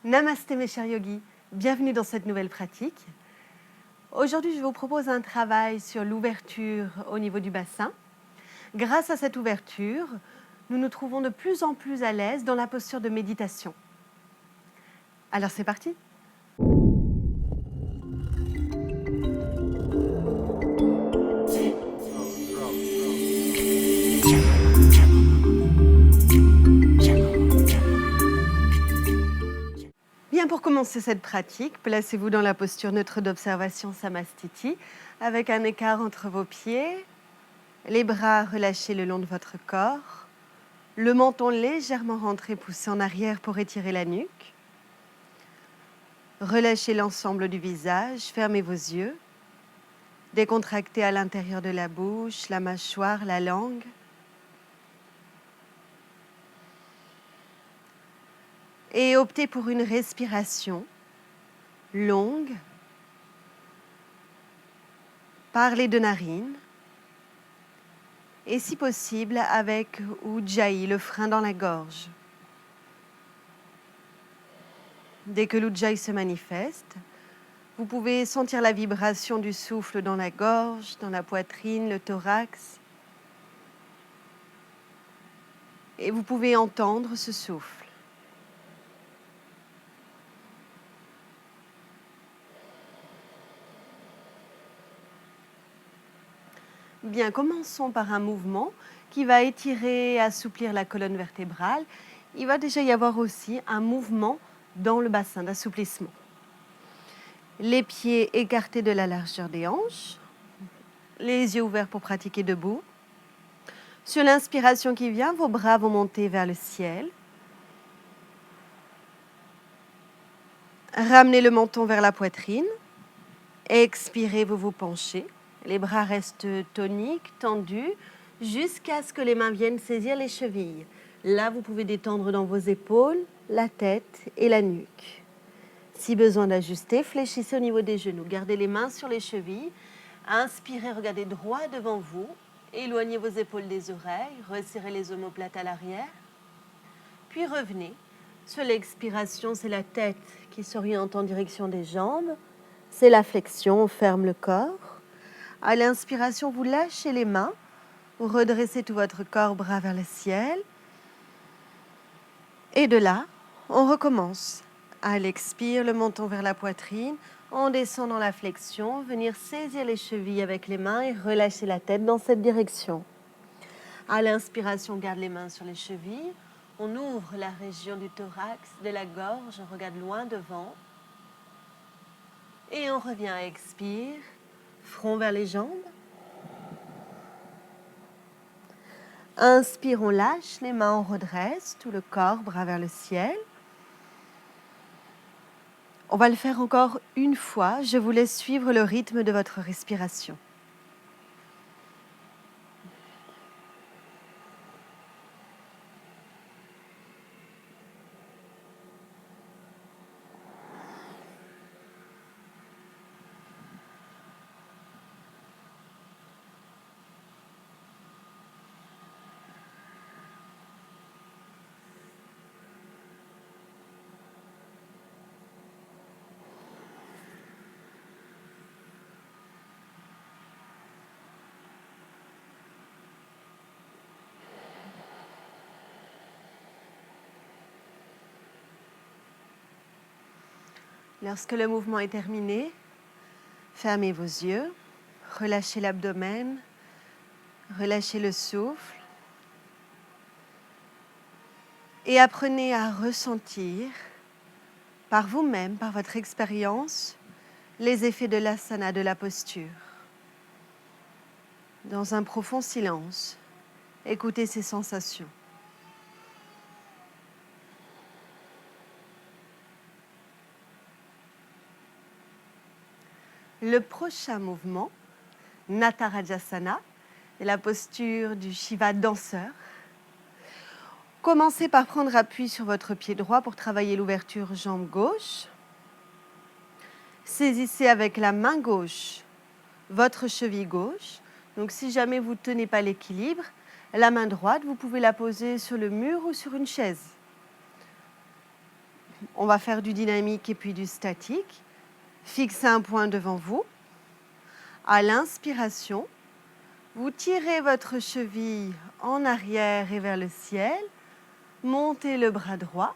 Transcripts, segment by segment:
Namasté mes chers yogis, bienvenue dans cette nouvelle pratique. Aujourd'hui, je vous propose un travail sur l'ouverture au niveau du bassin. Grâce à cette ouverture, nous nous trouvons de plus en plus à l'aise dans la posture de méditation. Alors c'est parti! Bien, pour commencer cette pratique, placez-vous dans la posture neutre d'observation Samastiti, avec un écart entre vos pieds, les bras relâchés le long de votre corps, le menton légèrement rentré, poussé en arrière pour étirer la nuque. Relâchez l'ensemble du visage, fermez vos yeux, décontractez à l'intérieur de la bouche, la mâchoire, la langue. Et optez pour une respiration longue par les deux narines et si possible avec Ujjayi, le frein dans la gorge. Dès que l'Ujjayi se manifeste, vous pouvez sentir la vibration du souffle dans la gorge, dans la poitrine, le thorax. Et vous pouvez entendre ce souffle. Bien, commençons par un mouvement qui va étirer et assouplir la colonne vertébrale. Il va déjà y avoir aussi un mouvement dans le bassin d'assouplissement. Les pieds écartés de la largeur des hanches, les yeux ouverts pour pratiquer debout. Sur l'inspiration qui vient, vos bras vont monter vers le ciel. Ramenez le menton vers la poitrine. Expirez, vous vous penchez. Les bras restent toniques, tendus, jusqu'à ce que les mains viennent saisir les chevilles. Là, vous pouvez détendre dans vos épaules, la tête et la nuque. Si besoin d'ajuster, fléchissez au niveau des genoux. Gardez les mains sur les chevilles. Inspirez, regardez droit devant vous. Éloignez vos épaules des oreilles. Resserrez les omoplates à l'arrière. Puis revenez. Sur l'expiration, c'est la tête qui s'oriente en direction des jambes. C'est la flexion, on ferme le corps. À l'inspiration, vous lâchez les mains. Vous redressez tout votre corps, bras vers le ciel. Et de là, on recommence. À l'expire, le menton vers la poitrine. On descend dans la flexion, venir saisir les chevilles avec les mains et relâcher la tête dans cette direction. À l'inspiration, on garde les mains sur les chevilles. On ouvre la région du thorax, de la gorge, on regarde loin devant. Et on revient, expire, front vers les jambes. Inspire, on lâche les mains, on redresse tout le corps, bras vers le ciel. On va le faire encore une fois. Je vous laisse suivre le rythme de votre respiration. Lorsque le mouvement est terminé, fermez vos yeux, relâchez l'abdomen, relâchez le souffle et apprenez à ressentir par vous-même, par votre expérience, les effets de l'asana, de la posture. Dans un profond silence, écoutez ces sensations. Le prochain mouvement, Natarajasana, est la posture du Shiva danseur. Commencez par prendre appui sur votre pied droit pour travailler l'ouverture jambe gauche. Saisissez avec la main gauche votre cheville gauche. Donc si jamais vous ne tenez pas l'équilibre, la main droite, vous pouvez la poser sur le mur ou sur une chaise. on va faire du dynamique et puis du statique. Fixez un point devant vous. À l'inspiration, vous tirez votre cheville en arrière et vers le ciel. Montez le bras droit.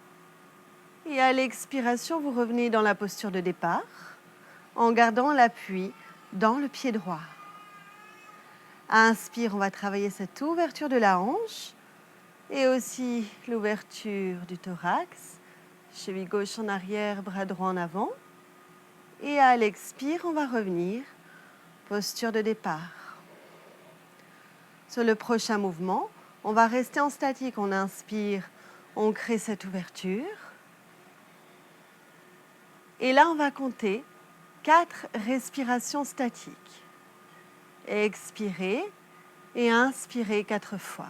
Et à l'expiration, vous revenez dans la posture de départ en gardant l'appui dans le pied droit. Inspire, on va travailler cette ouverture de la hanche et aussi l'ouverture du thorax. Cheville gauche en arrière, bras droit en avant. Et à l'expire, on va revenir. Posture de départ. Sur le prochain mouvement, on va rester en statique. On inspire, on crée cette ouverture. Et là, on va compter 4 respirations statiques. Expirez et inspirez 4 fois.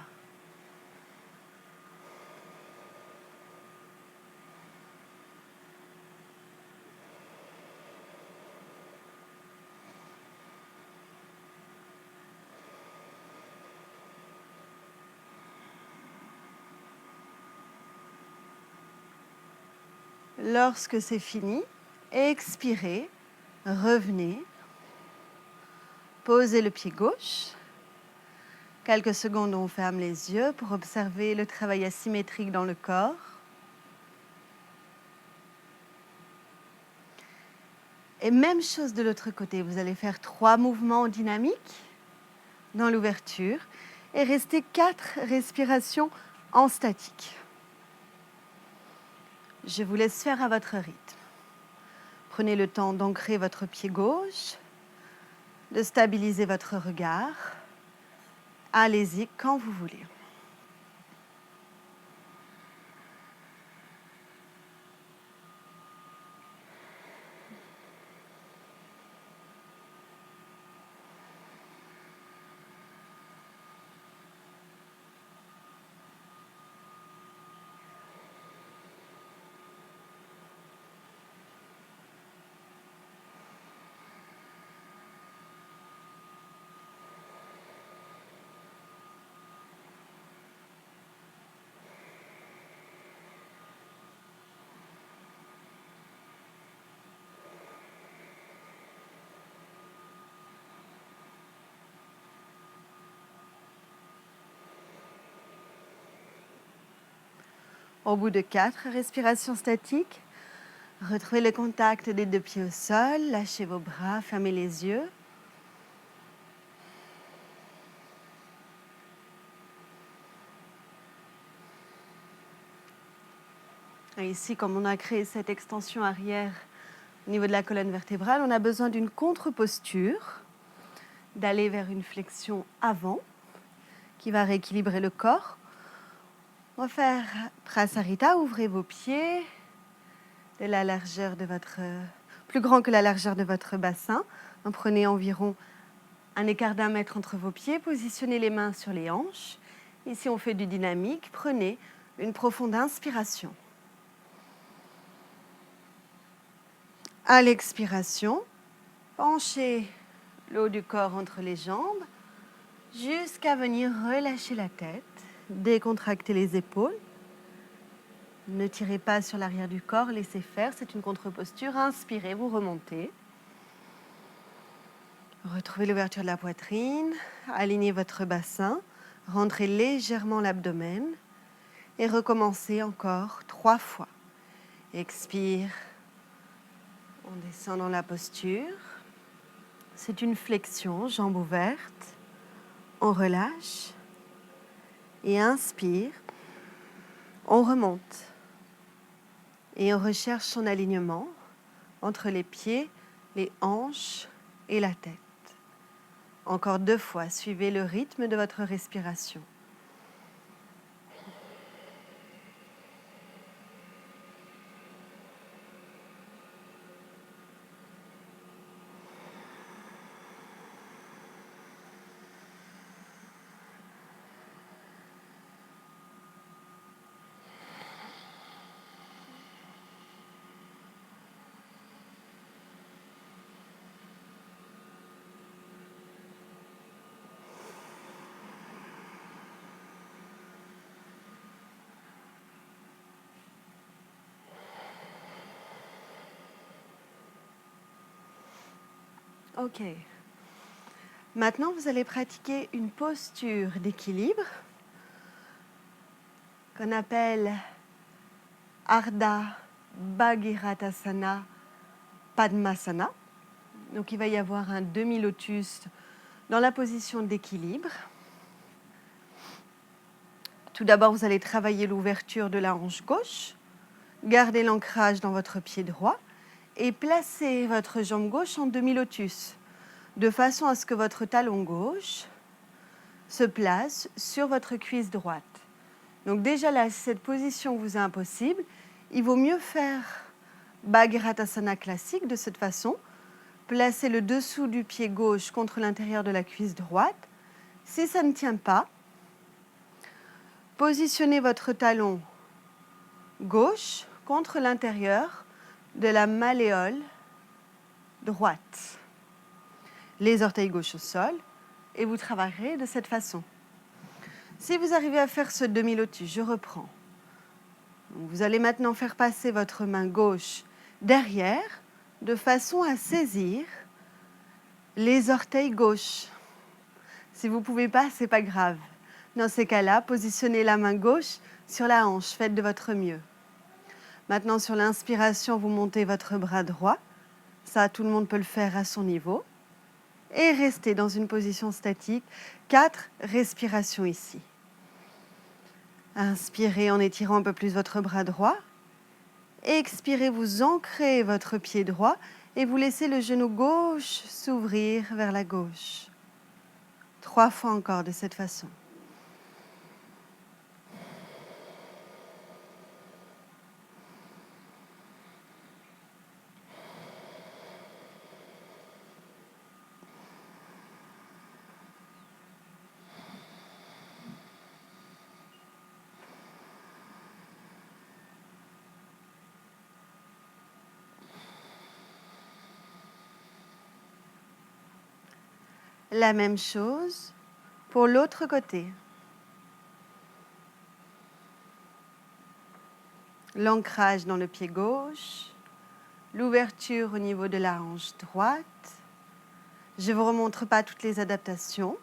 Lorsque c'est fini, expirez, revenez, posez le pied gauche. Quelques secondes, on ferme les yeux pour observer le travail asymétrique dans le corps. Et même chose de l'autre côté, vous allez faire 3 mouvements dynamiques dans l'ouverture et rester 4 respirations en statique. Je vous laisse faire à votre rythme. Prenez le temps d'ancrer votre pied gauche, de stabiliser votre regard. Allez-y quand vous voulez. Au bout de 4 respirations statiques, retrouvez le contact des 2 pieds au sol, lâchez vos bras, fermez les yeux. Et ici, comme on a créé cette extension arrière au niveau de la colonne vertébrale, on a besoin d'une contre-posture, d'aller vers une flexion avant qui va rééquilibrer le corps. On va faire Prasarita, ouvrez vos pieds de la largeur de votre, plus grand que la largeur de votre bassin. Prenez environ un écart d'1 mètre entre vos pieds, positionnez les mains sur les hanches. Ici, on fait du dynamique. Prenez une profonde inspiration. À l'expiration, penchez le haut du corps entre les jambes jusqu'à venir relâcher la tête, décontracter les épaules. Ne tirez pas sur l'arrière du corps, laissez faire, c'est une contre-posture. Inspirez, vous remontez. Retrouvez l'ouverture de la poitrine, alignez votre bassin, rentrez légèrement l'abdomen et recommencez encore 3 fois. Expire, on descend dans la posture. C'est une flexion, jambes ouvertes. On relâche et inspire. On remonte et on recherche son alignement entre les pieds, les hanches et la tête. Encore 2 fois, suivez le rythme de votre respiration. Ok. Maintenant, vous allez pratiquer une posture d'équilibre qu'on appelle Ardha Bhagirathasana Padmasana. Donc, il va y avoir un demi-lotus dans la position d'équilibre. Tout d'abord, vous allez travailler l'ouverture de la hanche gauche, garder l'ancrage dans votre pied droit et placer votre jambe gauche en demi-lotus, de façon à ce que votre talon gauche se place sur votre cuisse droite. Donc déjà là, si cette position vous est impossible, il vaut mieux faire Bhagirathasana classique de cette façon. Placez le dessous du pied gauche contre l'intérieur de la cuisse droite. Si ça ne tient pas, positionnez votre talon gauche contre l'intérieur de la malléole droite. Les orteils gauche au sol et vous travaillerez de cette façon. Si vous arrivez à faire ce demi-lotus, je reprends. Vous allez maintenant faire passer votre main gauche derrière de façon à saisir les orteils gauche. Si vous ne pouvez pas, ce n'est pas grave. Dans ces cas-là, positionnez la main gauche sur la hanche, faites de votre mieux. Maintenant, sur l'inspiration, vous montez votre bras droit. Ça, tout le monde peut le faire à son niveau. Et restez dans une position statique. 4 respirations ici. Inspirez en étirant un peu plus votre bras droit. Expirez, vous ancrez votre pied droit et vous laissez le genou gauche s'ouvrir vers la gauche. 3 fois encore de cette façon. La même chose pour l'autre côté. L'ancrage dans le pied gauche, l'ouverture au niveau de la hanche droite. Je ne vous remontre pas toutes les adaptations.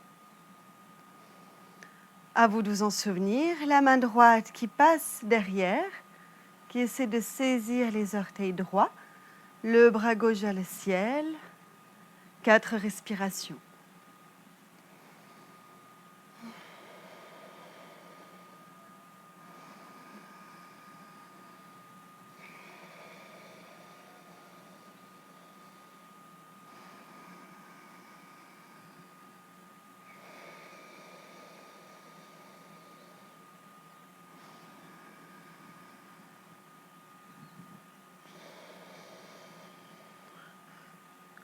À vous de vous en souvenir. La main droite qui passe derrière, qui essaie de saisir les orteils droits. Le bras gauche vers le ciel. 4 respirations.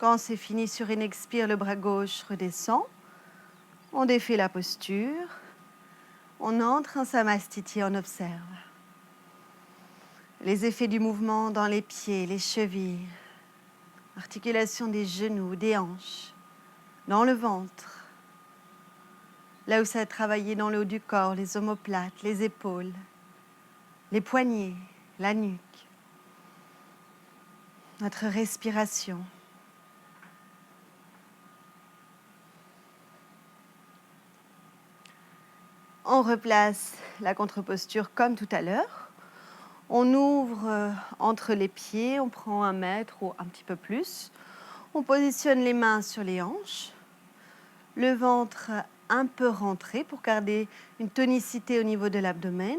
Quand c'est fini sur une expire, le bras gauche redescend. On défait la posture. On entre en Samastiti, on observe. Les effets du mouvement dans les pieds, les chevilles, articulation des genoux, des hanches, dans le ventre. Là où ça a travaillé dans le haut du corps, les omoplates, les épaules, les poignets, la nuque. Notre respiration. On replace la contre-posture comme tout à l'heure. On ouvre entre les pieds, on prend 1 mètre ou un petit peu plus. On positionne les mains sur les hanches. Le ventre un peu rentré pour garder une tonicité au niveau de l'abdomen.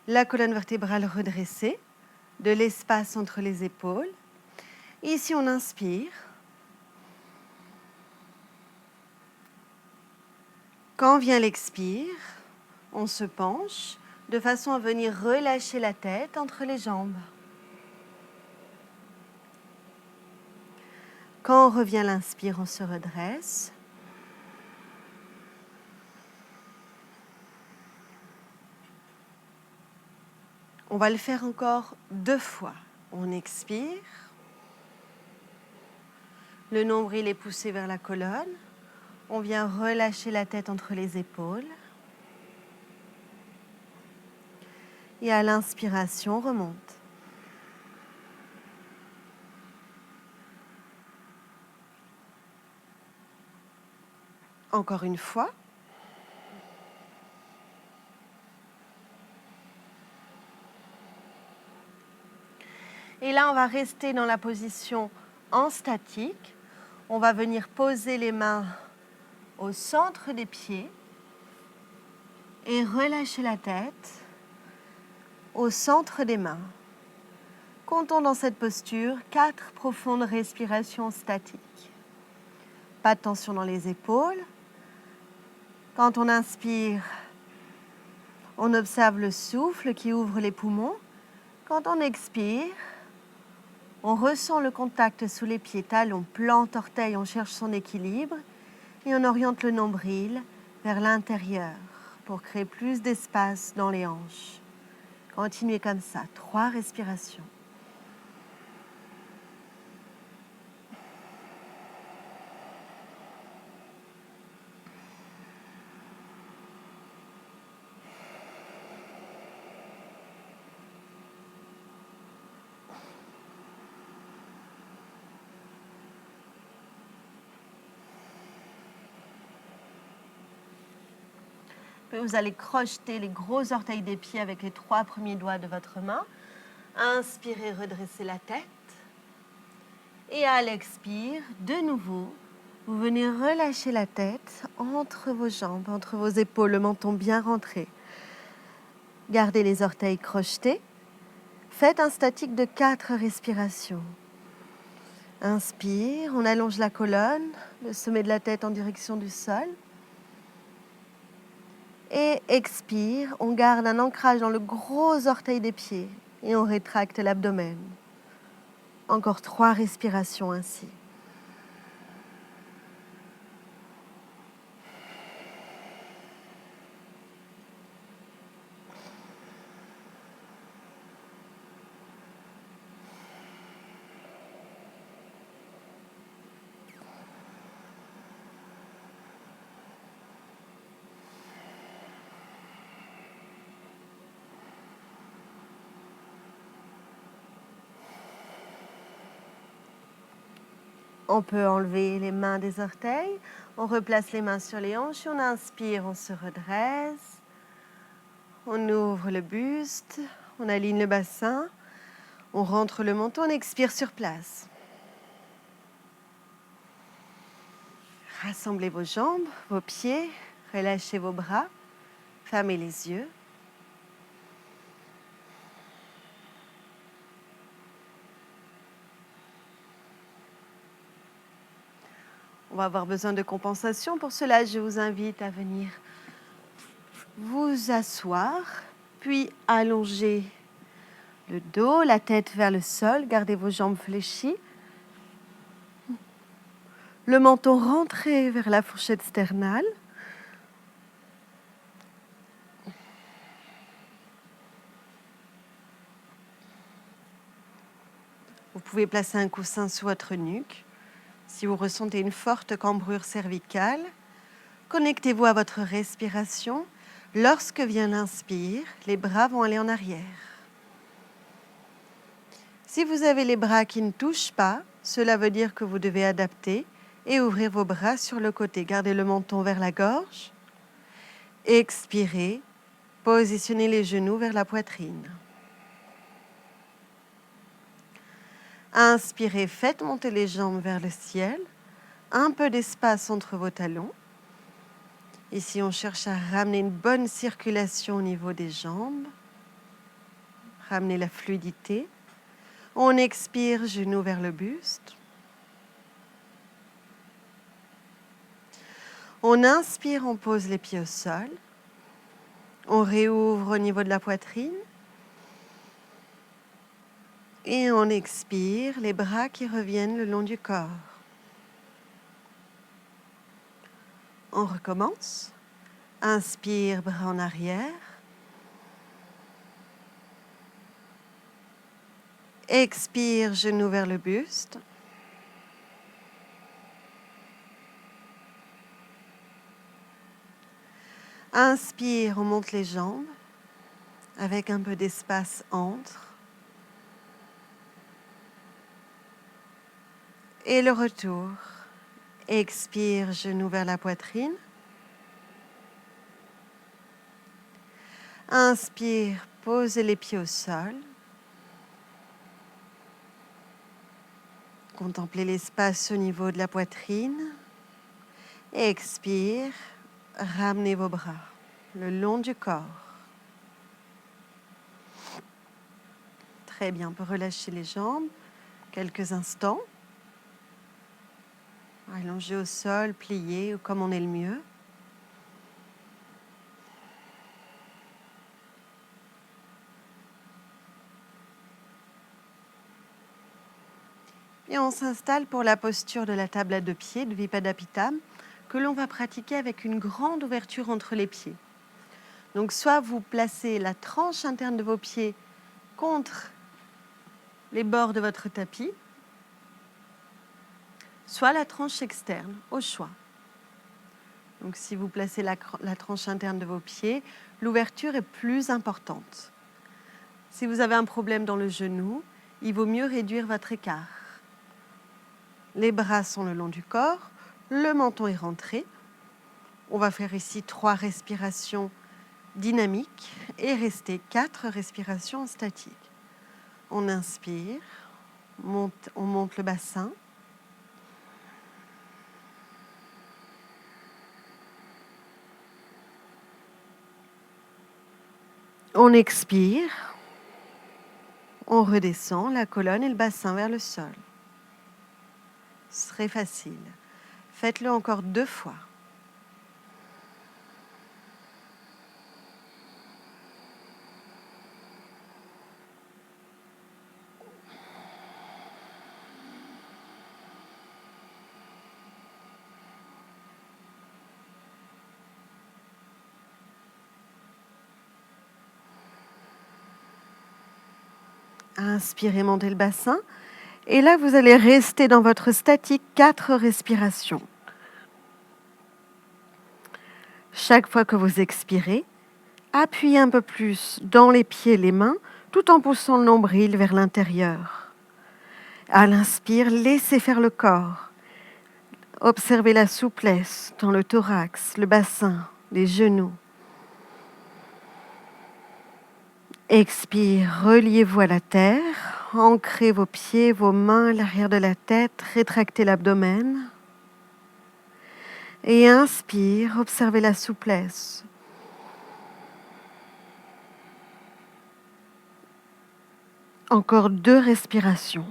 La colonne vertébrale redressée, de l'espace entre les épaules. Ici, on inspire. Quand vient l'expire, on se penche de façon à venir relâcher la tête entre les jambes. Quand revient l'inspire, on se redresse. On va le faire encore 2 fois. On expire. Le nombril est poussé vers la colonne. On vient relâcher la tête entre les épaules. Et à l'inspiration, on remonte. Encore une fois. Et là, on va rester dans la position en statique. On va venir poser les mains au centre des pieds et relâcher la tête au centre des mains. Comptons dans cette posture 4 profondes respirations statiques. Pas de tension dans les épaules. Quand on inspire, on observe le souffle qui ouvre les poumons. Quand on expire, on ressent le contact sous les pieds, talons, plante, orteils, on cherche son équilibre et on oriente le nombril vers l'intérieur pour créer plus d'espace dans les hanches. Continuez comme ça, 3 respirations. Puis vous allez crocheter les gros orteils des pieds avec les 3 premiers doigts de votre main. Inspirez, redressez la tête. Et à l'expire, de nouveau, vous venez relâcher la tête entre vos jambes, entre vos épaules, le menton bien rentré. Gardez les orteils crochetés. Faites un statique de 4 respirations. Inspire, on allonge la colonne, le sommet de la tête en direction du sol. Et expire, on garde un ancrage dans le gros orteil des pieds et on rétracte l'abdomen. Encore 3 respirations ainsi. On peut enlever les mains des orteils. On replace les mains sur les hanches. On inspire, on se redresse. On ouvre le buste. On aligne le bassin. On rentre le menton. On expire sur place. Rassemblez vos jambes, vos pieds. Relâchez vos bras. Fermez les yeux. On va avoir besoin de compensation. Pour cela, je vous invite à venir vous asseoir, puis allonger le dos, la tête vers le sol. Gardez vos jambes fléchies. Le menton rentré vers la fourchette sternale. Vous pouvez placer un coussin sous votre nuque. Si vous ressentez une forte cambrure cervicale, connectez-vous à votre respiration. Lorsque vient l'inspire, les bras vont aller en arrière. Si vous avez les bras qui ne touchent pas, cela veut dire que vous devez adapter et ouvrir vos bras sur le côté. Gardez le menton vers la gorge. Expirez, positionnez les genoux vers la poitrine. Inspirez, faites monter les jambes vers le ciel. Un peu d'espace entre vos talons. Ici, on cherche à ramener une bonne circulation au niveau des jambes. Ramener la fluidité. On expire, genoux vers le buste. On inspire, on pose les pieds au sol. On réouvre au niveau de la poitrine. Et on expire, les bras qui reviennent le long du corps. On recommence. Inspire, bras en arrière. Expire, genoux vers le buste. Inspire, on monte les jambes avec un peu d'espace entre. Et le retour. Expire, genoux vers la poitrine. Inspire, posez les pieds au sol. Contemplez l'espace au niveau de la poitrine. Expire, ramenez vos bras le long du corps. Très bien, on peut relâcher les jambes quelques instants. Allongé au sol, plié, ou comme on est le mieux. Et on s'installe pour la posture de la table à 2 pieds, de Vipadapita, que l'on va pratiquer avec une grande ouverture entre les pieds. Donc soit vous placez la tranche interne de vos pieds contre les bords de votre tapis, soit la tranche externe, au choix. Donc si vous placez la tranche interne de vos pieds, l'ouverture est plus importante. Si vous avez un problème dans le genou, il vaut mieux réduire votre écart. Les bras sont le long du corps, le menton est rentré. On va faire ici 3 respirations dynamiques et rester 4 respirations statiques. On inspire, on monte le bassin. On expire, on redescend la colonne et le bassin vers le sol. C'est très facile. Faites-le encore 2 fois. Inspirez, montez le bassin. Et là, vous allez rester dans votre statique 4 respirations. Chaque fois que vous expirez, appuyez un peu plus dans les pieds et les mains, tout en poussant le nombril vers l'intérieur. À l'inspire, laissez faire le corps. Observez la souplesse dans le thorax, le bassin, les genoux. Expire, reliez-vous à la terre, ancrez vos pieds, vos mains à l'arrière de la tête, rétractez l'abdomen. Et inspire, observez la souplesse. Encore 2 respirations.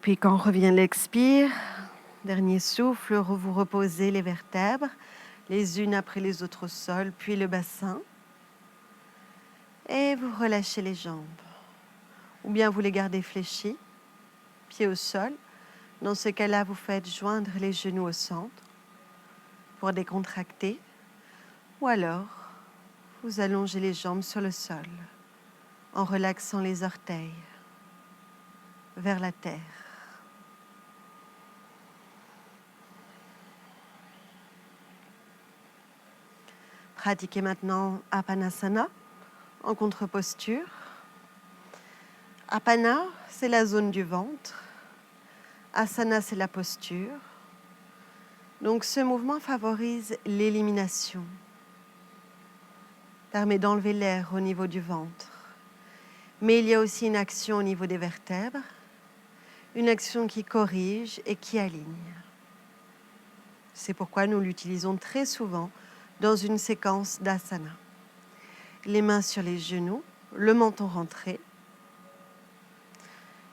Puis quand revient l'expire, dernier souffle, vous reposez les vertèbres, les unes après les autres au sol, puis le bassin. Et vous relâchez les jambes. Ou bien vous les gardez fléchis, pieds au sol. Dans ce cas-là, vous faites joindre les genoux au centre pour décontracter. Ou alors, vous allongez les jambes sur le sol en relaxant les orteils vers la terre. Pratiquez maintenant Apanasana en contre-posture. Apana, c'est la zone du ventre. Asana, c'est la posture. Donc ce mouvement favorise l'élimination, permet d'enlever l'air au niveau du ventre. Mais il y a aussi une action au niveau des vertèbres, une action qui corrige et qui aligne. C'est pourquoi nous l'utilisons très souvent dans une séquence d'asana. Les mains sur les genoux, le menton rentré.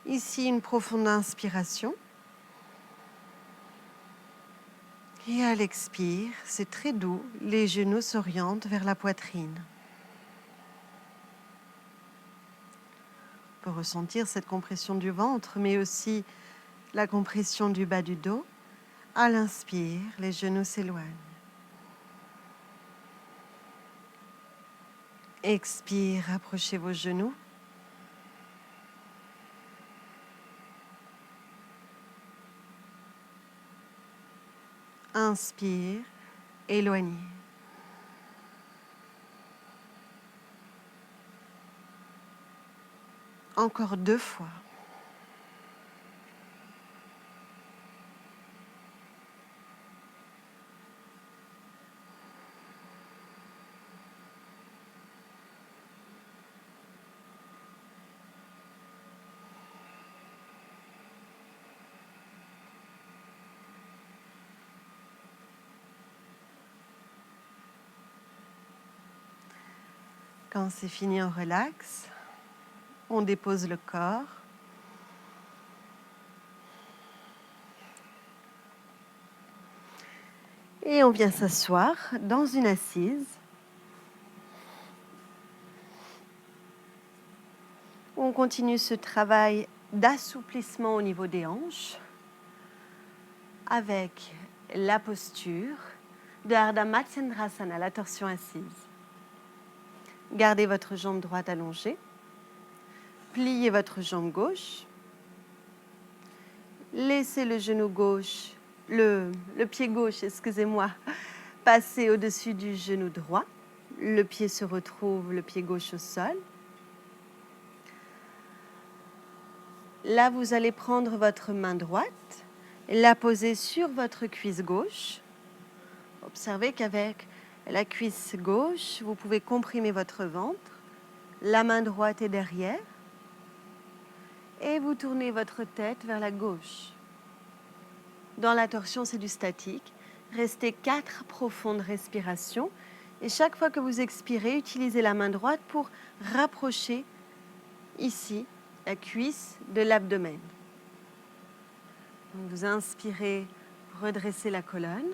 Ici, une profonde inspiration. Et à l'expire, c'est très doux, les genoux s'orientent vers la poitrine. On peut ressentir cette compression du ventre, mais aussi la compression du bas du dos. À l'inspire, les genoux s'éloignent. Expire, approchez vos genoux. « 」 « 」 « 」 « 」 « 」 « 」 « 」 « 」 « 」 « 」 « 」 « 」 « 」 « 」 « 」 « 」 « 」 « 」 « 」 « 」 « 」 « 」 « 」 « 」 « 」 « 」 « 」 « 」 « 」 « 」 « inspire, éloignez. Encore 2 fois. Quand c'est fini, on relaxe. On dépose le corps. Et on vient s'asseoir dans une assise. On continue ce travail d'assouplissement au niveau des hanches avec la posture de Ardha Matsyendrasana, la torsion assise. Gardez votre jambe droite allongée. Pliez votre jambe gauche. Laissez le genou gauche, le pied gauche, excusez-moi, passer au-dessus du genou droit. Le pied se retrouve, le pied gauche au sol. Là, vous allez prendre votre main droite, la poser sur votre cuisse gauche. Observez qu'avec la cuisse gauche, vous pouvez comprimer votre ventre. La main droite est derrière. Et vous tournez votre tête vers la gauche. Dans la torsion, c'est du statique. Restez 4 profondes respirations. Et chaque fois que vous expirez, utilisez la main droite pour rapprocher ici la cuisse de l'abdomen. Vous inspirez, redressez la colonne.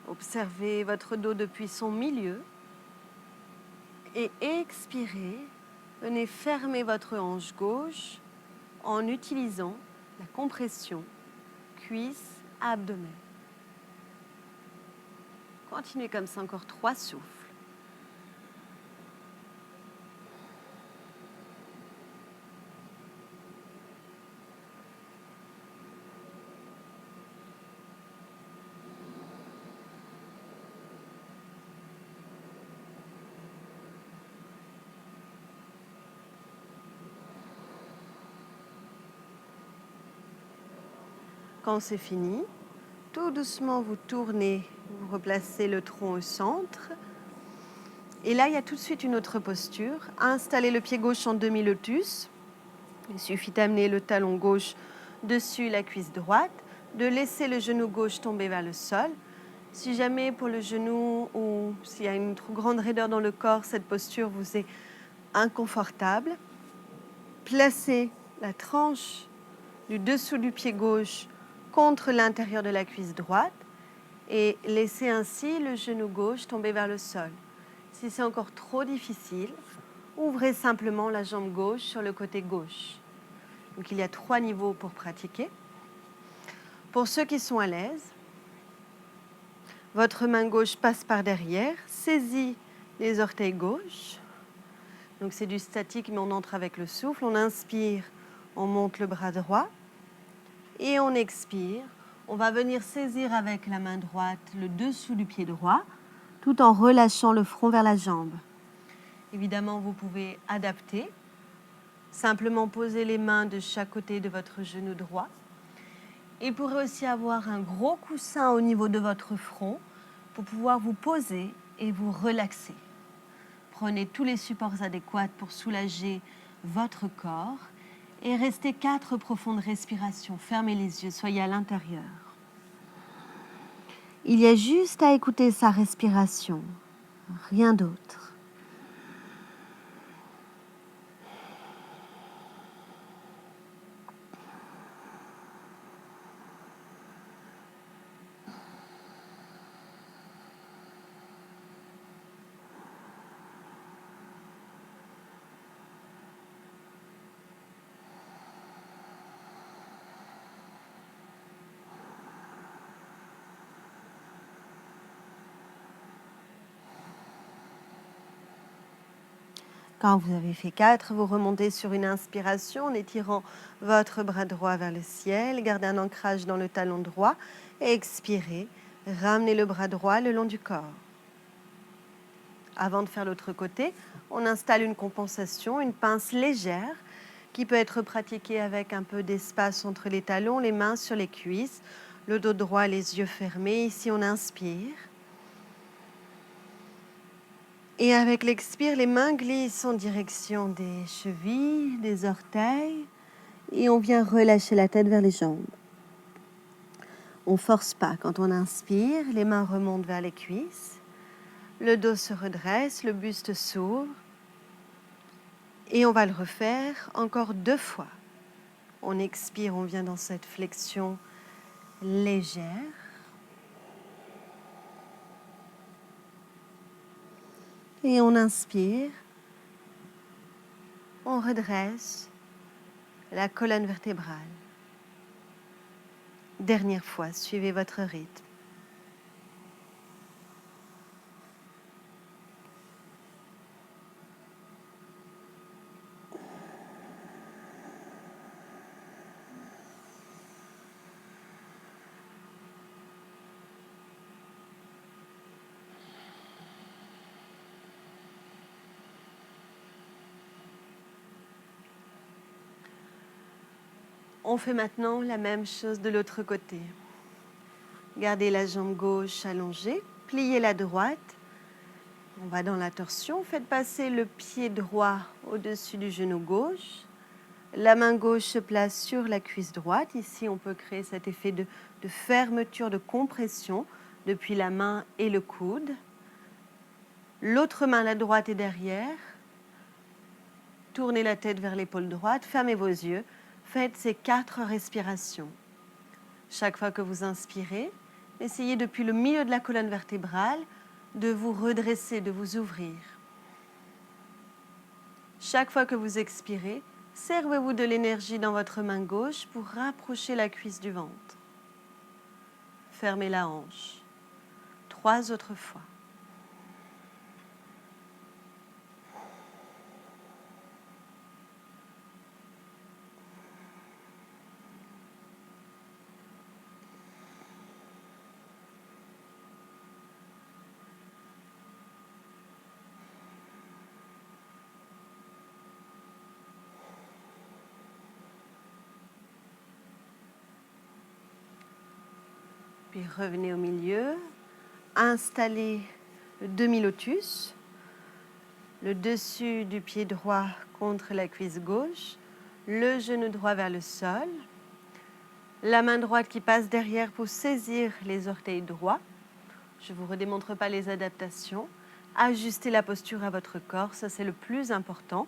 Observez votre dos depuis son milieu. Et expirez, venez fermer votre hanche gauche en utilisant la compression cuisse-abdomen. Continuez comme ça, encore 3 souffles. Quand c'est fini, tout doucement vous tournez, vous replacez le tronc au centre. Et là, il y a tout de suite une autre posture. Installez le pied gauche en demi-lotus. Il suffit d'amener le talon gauche dessus la cuisse droite, de laisser le genou gauche tomber vers le sol. Si jamais pour le genou ou s'il y a une trop grande raideur dans le corps, cette posture vous est inconfortable, placez la tranche du dessous du pied gauche contre l'intérieur de la cuisse droite et laissez ainsi le genou gauche tomber vers le sol. Si c'est encore trop difficile, ouvrez simplement la jambe gauche sur le côté gauche. Donc il y a 3 niveaux pour pratiquer. Pour ceux qui sont à l'aise, votre main gauche passe par derrière, saisit les orteils gauches. Donc c'est du statique, mais on entre avec le souffle. On inspire, on monte le bras droit. Et on expire. On va venir saisir avec la main droite le dessous du pied droit, tout en relâchant le front vers la jambe. Évidemment, vous pouvez adapter. Simplement poser les mains de chaque côté de votre genou droit. Il pourrait aussi avoir un gros coussin au niveau de votre front pour pouvoir vous poser et vous relaxer. Prenez tous les supports adéquats pour soulager votre corps et restez 4 profondes respirations. Fermez les yeux, soyez à l'intérieur. Il y a juste à écouter sa respiration, rien d'autre. Quand vous avez fait 4, vous remontez sur une inspiration en étirant votre bras droit vers le ciel. Gardez un ancrage dans le talon droit et expirez. Ramenez le bras droit le long du corps. Avant de faire l'autre côté, on installe une compensation, une pince légère qui peut être pratiquée avec un peu d'espace entre les talons, les mains sur les cuisses, le dos droit, les yeux fermés. Ici, on inspire. Et avec l'expire, les mains glissent en direction des chevilles, des orteils. Et on vient relâcher la tête vers les jambes. On ne force pas. Quand on inspire, les mains remontent vers les cuisses. Le dos se redresse, le buste s'ouvre. Et on va le refaire encore 2 fois. On expire, on vient dans cette flexion légère. Et on inspire. On redresse la colonne vertébrale. Dernière fois, suivez votre rythme. On fait maintenant la même chose de l'autre côté. Gardez la jambe gauche allongée, pliez la droite. On va dans la torsion. Faites passer le pied droit au-dessus du genou gauche. La main gauche se place sur la cuisse droite. Ici, on peut créer cet effet de fermeture, de compression depuis la main et le coude. L'autre main, la droite, est derrière. Tournez la tête vers l'épaule droite. Fermez vos yeux. Faites ces 4 respirations. Chaque fois que vous inspirez, essayez depuis le milieu de la colonne vertébrale de vous redresser, de vous ouvrir. Chaque fois que vous expirez, servez-vous de l'énergie dans votre main gauche pour rapprocher la cuisse du ventre. Fermez la hanche. 3 autres fois. Puis revenez au milieu. Installez le demi-lotus, le dessus du pied droit contre la cuisse gauche, le genou droit vers le sol, la main droite qui passe derrière pour saisir les orteils droits. Je ne vous redémontre pas les adaptations. Ajustez la posture à votre corps, ça c'est le plus important.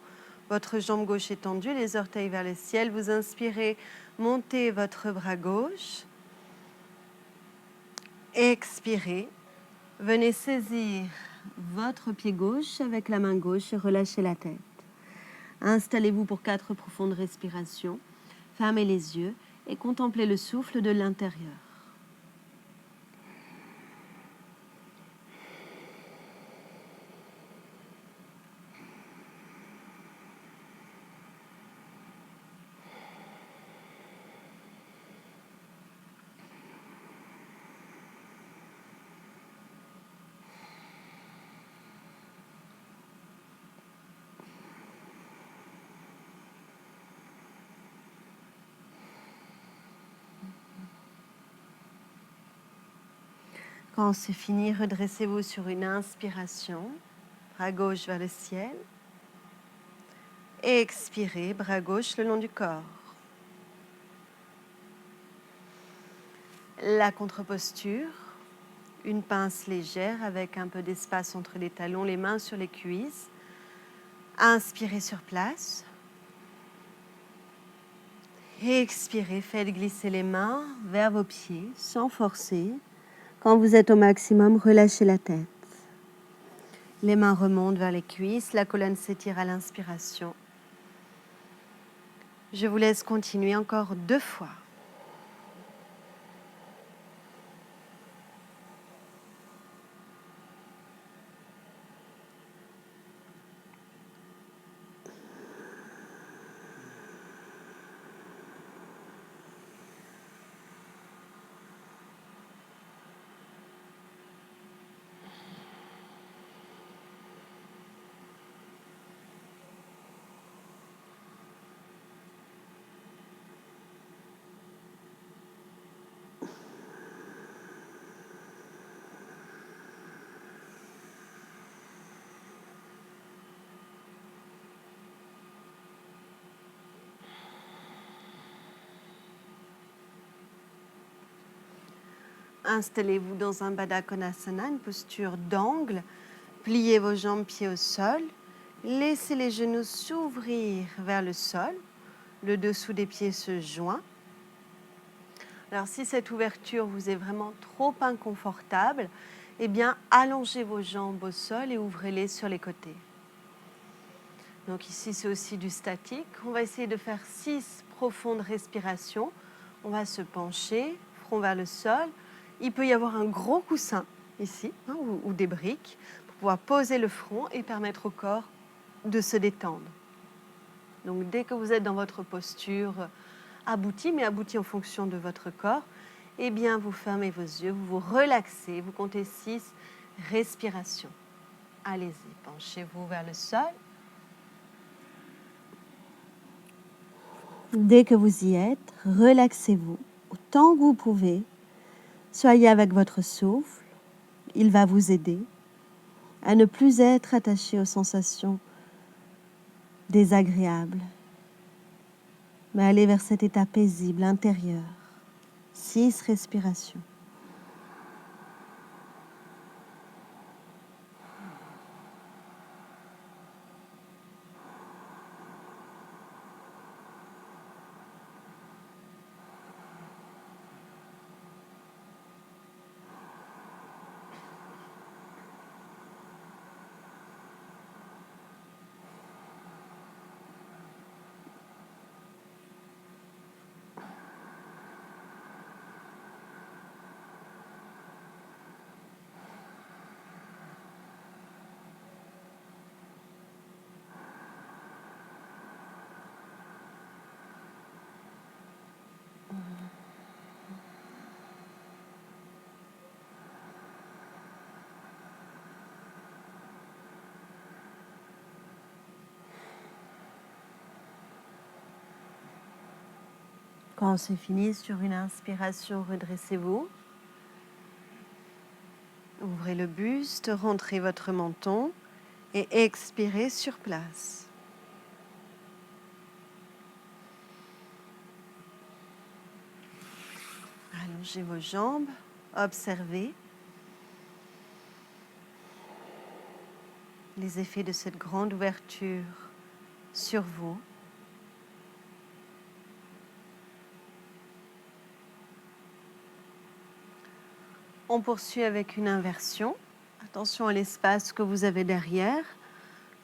Votre jambe gauche est tendue, les orteils vers le ciel. Vous inspirez, montez votre bras gauche. Expirez. Venez saisir votre pied gauche avec la main gauche et relâchez la tête. Installez-vous pour 4 profondes respirations. Fermez les yeux et contemplez le souffle de l'intérieur. Quand c'est fini, redressez-vous sur une inspiration, bras gauche vers le ciel. Et expirez, bras gauche le long du corps. La contre-posture, une pince légère avec un peu d'espace entre les talons, les mains sur les cuisses. Inspirez sur place. Et expirez, faites glisser les mains vers vos pieds sans forcer. Quand vous êtes au maximum, relâchez la tête. Les mains remontent vers les cuisses, la colonne s'étire à l'inspiration. Je vous laisse continuer encore 2 fois. Installez-vous dans un Baddha Konasana, une posture d'angle. Pliez vos jambes pieds au sol. Laissez les genoux s'ouvrir vers le sol. Le dessous des pieds se joint. Alors si cette ouverture vous est vraiment trop inconfortable, eh bien allongez vos jambes au sol et ouvrez-les sur les côtés. Donc ici c'est aussi du statique. On va essayer de faire 6 profondes respirations. On va se pencher, front vers le sol. Il peut y avoir un gros coussin ici, ou des briques, pour pouvoir poser le front et permettre au corps de se détendre. Donc dès que vous êtes dans votre posture aboutie, mais aboutie en fonction de votre corps, eh bien vous fermez vos yeux, vous vous relaxez, vous comptez 6 respirations. Allez-y, penchez-vous vers le sol. Dès que vous y êtes, relaxez-vous autant que vous pouvez. Soyez avec votre souffle, il va vous aider à ne plus être attaché aux sensations désagréables, mais aller vers cet état paisible intérieur. 6 respirations. Quand c'est fini, sur une inspiration, redressez-vous. Ouvrez le buste, rentrez votre menton et expirez sur place. Allongez vos jambes, observez les effets de cette grande ouverture sur vous. On poursuit avec une inversion. Attention à l'espace que vous avez derrière.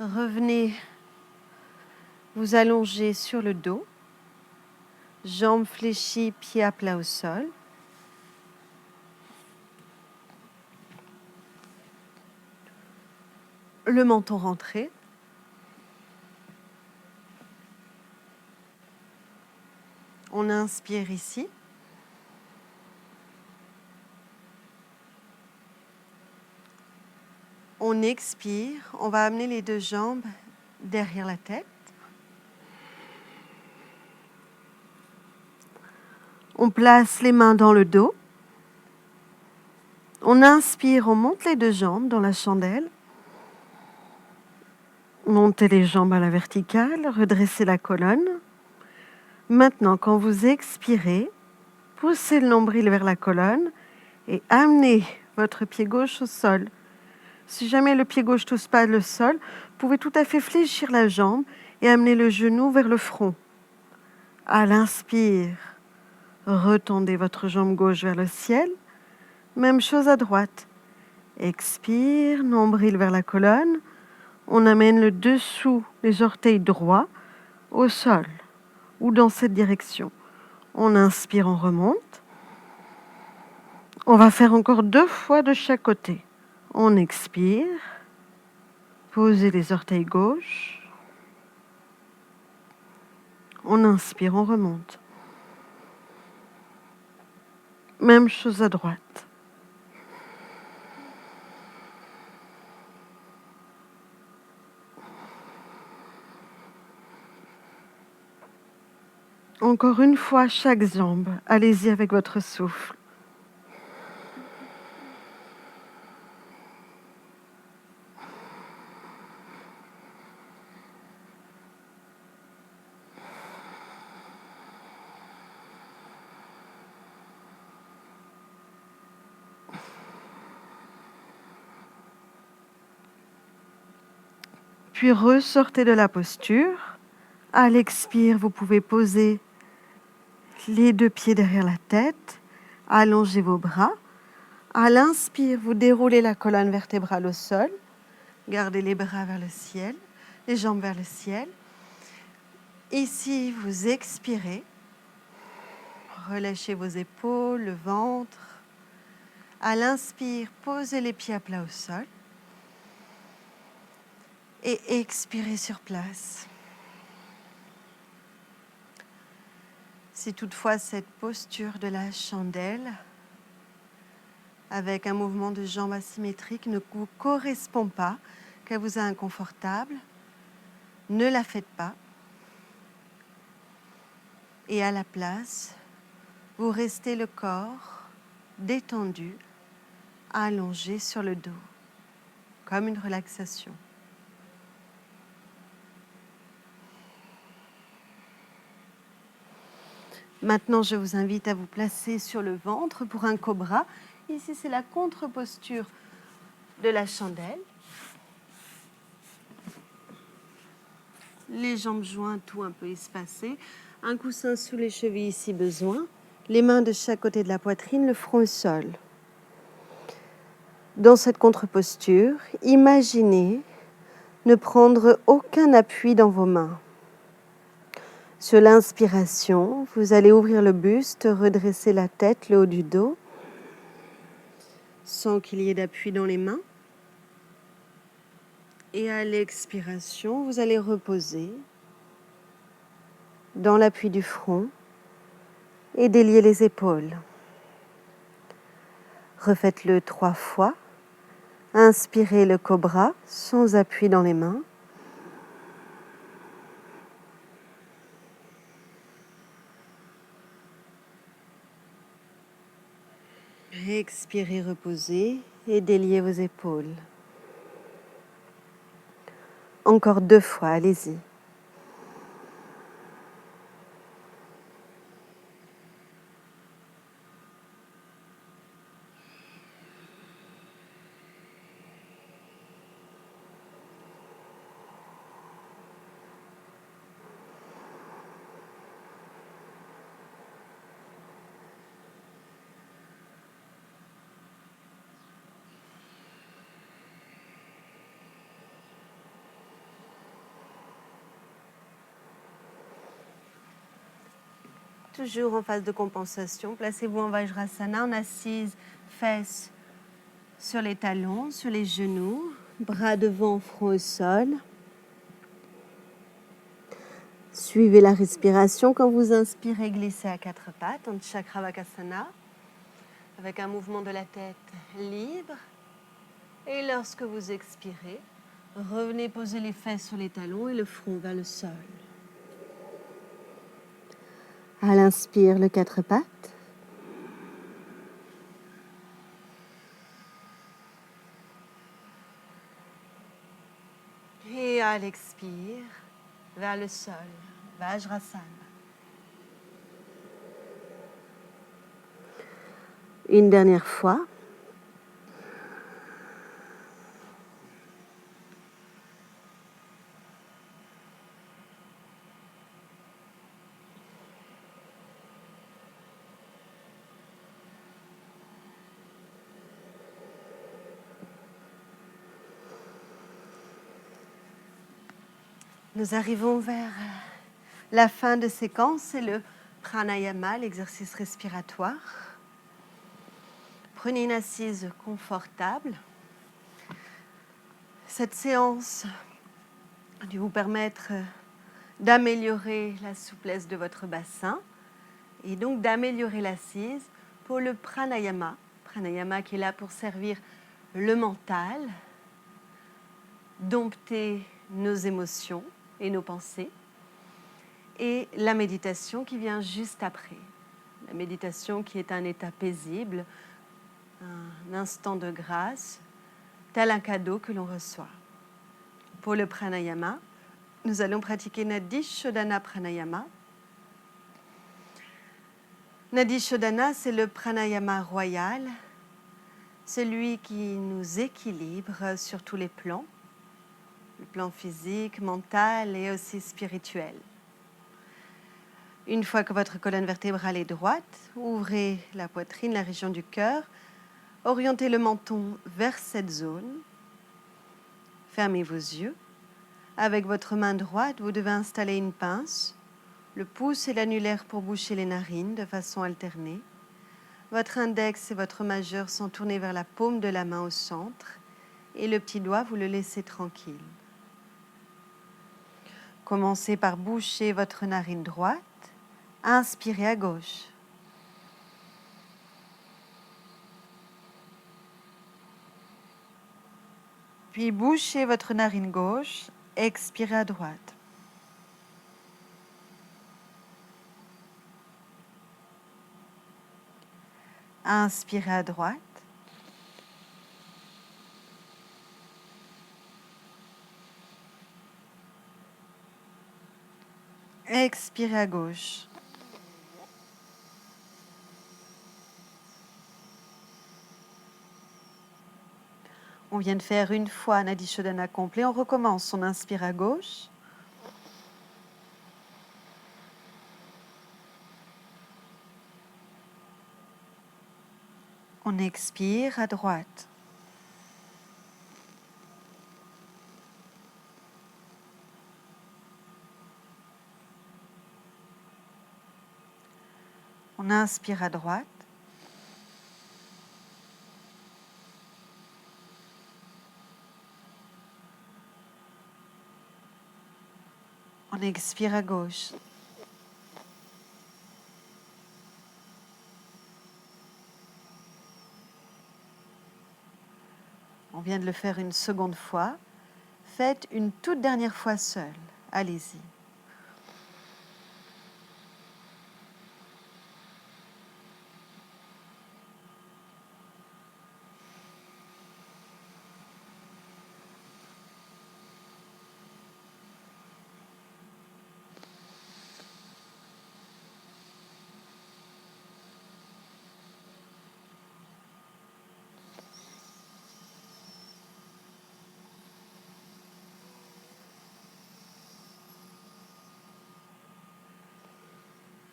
Revenez vous allonger sur le dos. Jambes fléchies, pieds à plat au sol. Le menton rentré. On inspire ici. On expire, on va amener les 2 jambes derrière la tête. On place les mains dans le dos. On inspire, on monte les 2 jambes dans la chandelle. Montez les jambes à la verticale, redressez la colonne. Maintenant, quand vous expirez, poussez le nombril vers la colonne et amenez votre pied gauche au sol. Si jamais le pied gauche ne touche pas le sol, vous pouvez tout à fait fléchir la jambe et amener le genou vers le front. À l'inspire, retendez votre jambe gauche vers le ciel. Même chose à droite. Expire, nombril vers la colonne. On amène le dessous des orteils droits au sol ou dans cette direction. On inspire, on remonte. On va faire encore 2 fois de chaque côté. On expire. Posez les orteils gauche. On inspire, on remonte. Même chose à droite. Encore une fois chaque jambe. Allez-y avec votre souffle. Puis ressortez de la posture. À l'expire, vous pouvez poser les 2 pieds derrière la tête, allongez vos bras. À l'inspire, vous déroulez la colonne vertébrale au sol. Gardez les bras vers le ciel, les jambes vers le ciel. Ici, vous expirez. Relâchez vos épaules, le ventre. À l'inspire, posez les pieds à plat au sol. Et expirez sur place. Si toutefois cette posture de la chandelle, avec un mouvement de jambes asymétrique, ne vous correspond pas, qu'elle vous est inconfortable, ne la faites pas. Et à la place, vous restez le corps détendu, allongé sur le dos, comme une relaxation. Maintenant, je vous invite à vous placer sur le ventre pour un cobra. Ici, c'est la contre-posture de la chandelle. Les jambes jointes, tout un peu espacées. Un coussin sous les chevilles si besoin. Les mains de chaque côté de la poitrine, le front au sol. Dans cette contre-posture, imaginez ne prendre aucun appui dans vos mains. Sur l'inspiration, vous allez ouvrir le buste, redresser la tête, le haut du dos, sans qu'il y ait d'appui dans les mains. Et à l'expiration, vous allez reposer dans l'appui du front et délier les épaules. Refaites-le 3 fois. Inspirez le cobra sans appui dans les mains. Expirez, reposez et déliez vos épaules. Encore 2 fois, allez-y. Toujours en phase de compensation, placez-vous en Vajrasana, en assise, fesses sur les talons, sur les genoux, bras devant, front au sol. Suivez la respiration. Quand vous inspirez, glissez à 4 pattes en Chakravakasana, avec un mouvement de la tête libre. Et lorsque vous expirez, revenez poser les fesses sur les talons et le front vers le sol. À l'inspire, le 4 pattes. Et à l'expire, vers le sol, Vajrasana. Une dernière fois. Nous arrivons vers la fin de séquence, c'est le pranayama, l'exercice respiratoire. Prenez une assise confortable. Cette séance a dû vous permettre d'améliorer la souplesse de votre bassin et donc d'améliorer l'assise pour le pranayama. Pranayama qui est là pour servir le mental, dompter nos émotions et nos pensées, et la méditation qui vient juste après. La méditation qui est un état paisible, un instant de grâce, tel un cadeau que l'on reçoit. Pour le pranayama, nous allons pratiquer Nadi Shodhana Pranayama. Nadi Shodhana, c'est le pranayama royal, celui qui nous équilibre sur tous les plans, le plan physique, mental et aussi spirituel. Une fois que votre colonne vertébrale est droite, ouvrez la poitrine, la région du cœur, orientez le menton vers cette zone, fermez vos yeux. Avec votre main droite, vous devez installer une pince, le pouce et l'annulaire pour boucher les narines de façon alternée. Votre index et votre majeur sont tournés vers la paume de la main au centre et le petit doigt, vous le laissez tranquille. Commencez par boucher votre narine droite. Inspirez à gauche. Puis bouchez votre narine gauche. Expirez à droite. Inspirez à droite. Expirez à gauche. On vient de faire une fois Nadi Shodhana complet. On recommence. On inspire à gauche. On expire à droite. On inspire à droite. On expire à gauche. On vient de le faire une seconde fois. Faites une toute dernière fois seule. Allez-y.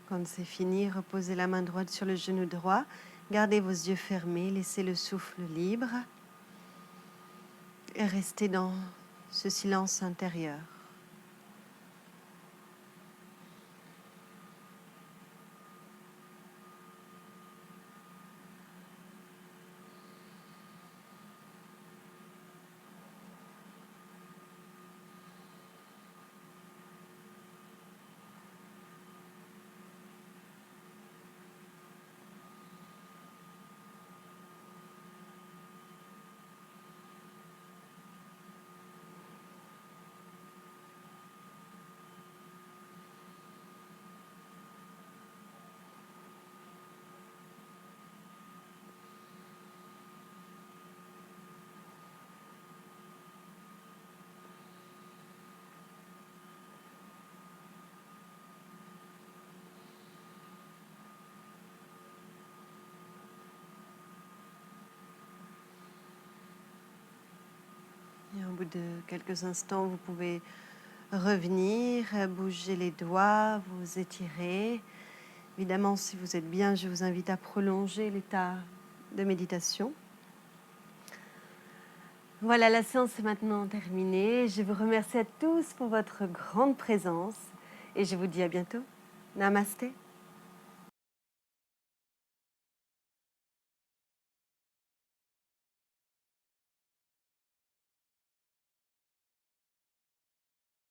Quand c'est fini, reposez la main droite sur le genou droit. Gardez vos yeux fermés, laissez le souffle libre et restez dans ce silence intérieur. Et au bout de quelques instants, vous pouvez revenir, bouger les doigts, vous étirer. Évidemment, si vous êtes bien, je vous invite à prolonger l'état de méditation. Voilà, la séance est maintenant terminée. Je vous remercie à tous pour votre grande présence et je vous dis à bientôt. Namasté.